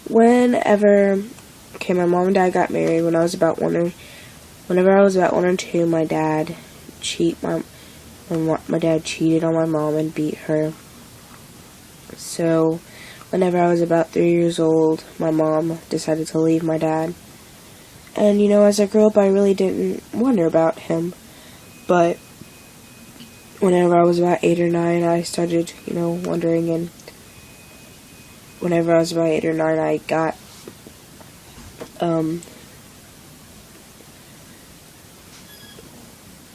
My mom and dad got married when I was about whenever I was about 1 or 2. My dad cheated on my mom and beat her. So whenever I was about 3 years old, my mom decided to leave my dad. And, as I grew up, I really didn't wonder about him. But whenever I was about 8 or 9, I started, wondering. And whenever I was about 8 or 9, I got,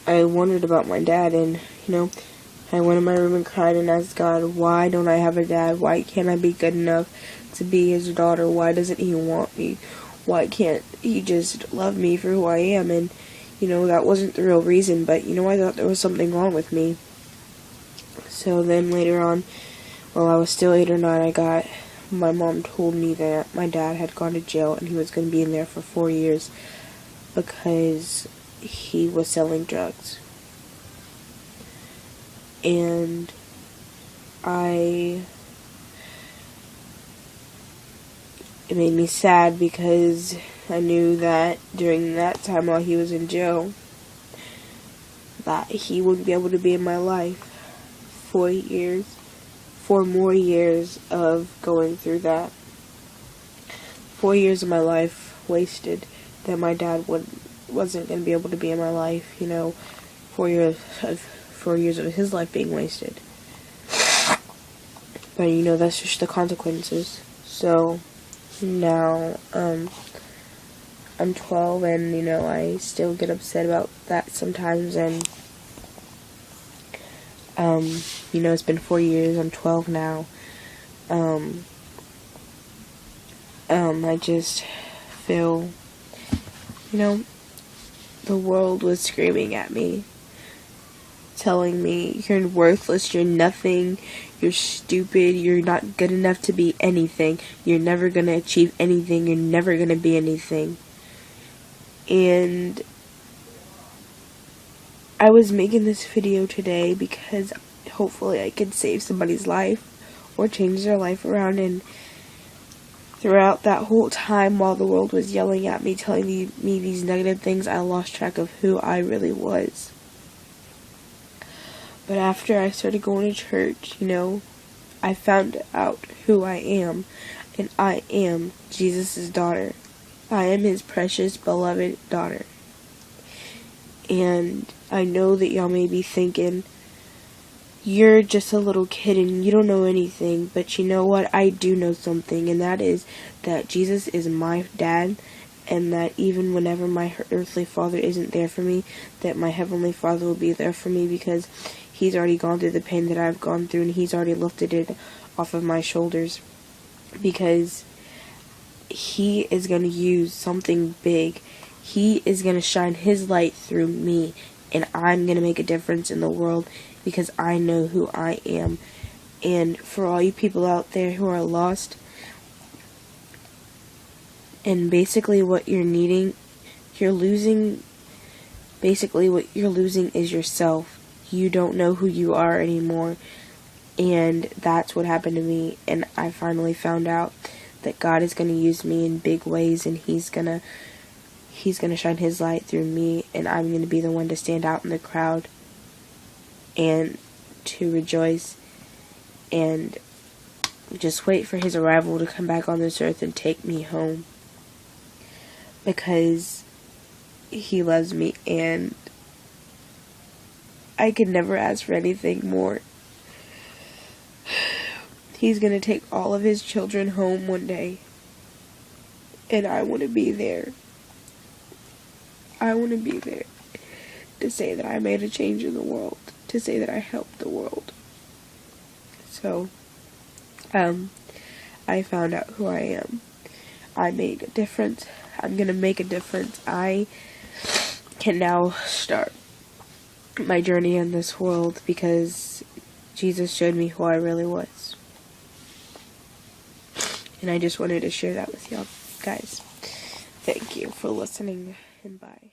I wondered about my dad. And, I went in my room and cried and asked God, why don't I have a dad? Why can't I be good enough to be his daughter? Why doesn't he want me? Why can't he just love me for who I am? And, that wasn't the real reason, but, I thought there was something wrong with me. So then later on, while I was still 8 or 9, my mom told me that my dad had gone to jail and he was going to be in there for 4 years because he was selling drugs. And it made me sad because I knew that during that time while he was in jail, that he wouldn't be able to be in my life 4 more years of going through that. 4 years of my life wasted that my dad wasn't going to be able to be in my life, 4 years of his life being wasted. But, that's just the consequences. So, now, I'm 12 and, I still get upset about that sometimes. And, it's been 4 years. I'm 12 now. I just feel, the world was screaming at me, telling me, you're worthless, you're nothing, you're stupid, you're not good enough to be anything, you're never going to achieve anything, you're never going to be anything. And I was making this video today because hopefully I could save somebody's life or change their life around. And throughout that whole time while the world was yelling at me, telling me these negative things, I lost track of who I really was. But after I started going to church, I found out who I am. And I am Jesus' daughter. I am his precious, beloved daughter. And I know that y'all may be thinking, you're just a little kid and you don't know anything. But you know what? I do know something. And that is that Jesus is my dad. And that even whenever my earthly father isn't there for me, that my heavenly Father will be there for me, because he's already gone through the pain that I've gone through, and he's already lifted it off of my shoulders, because he is going to use something big. He is going to shine his light through me, and I'm going to make a difference in the world because I know who I am. And for all you people out there who are lost, and basically what you're needing, basically what you're losing is yourself. You don't know who you are anymore. And that's what happened to me. And I finally found out that God is going to use me in big ways, and he's going to shine his light through me, and I'm going to be the one to stand out in the crowd and to rejoice and just wait for his arrival to come back on this earth and take me home, because he loves me, and I could never ask for anything more. He's going to take all of his children home one day, and I want to be there. I want to be there to say that I made a change in the world, to say that I helped the world. So, I found out who I am. I made a difference. I'm going to make a difference. I can now start my journey in this world because Jesus showed me who I really was. And I just wanted to share that with y'all guys. Thank you for listening, and bye.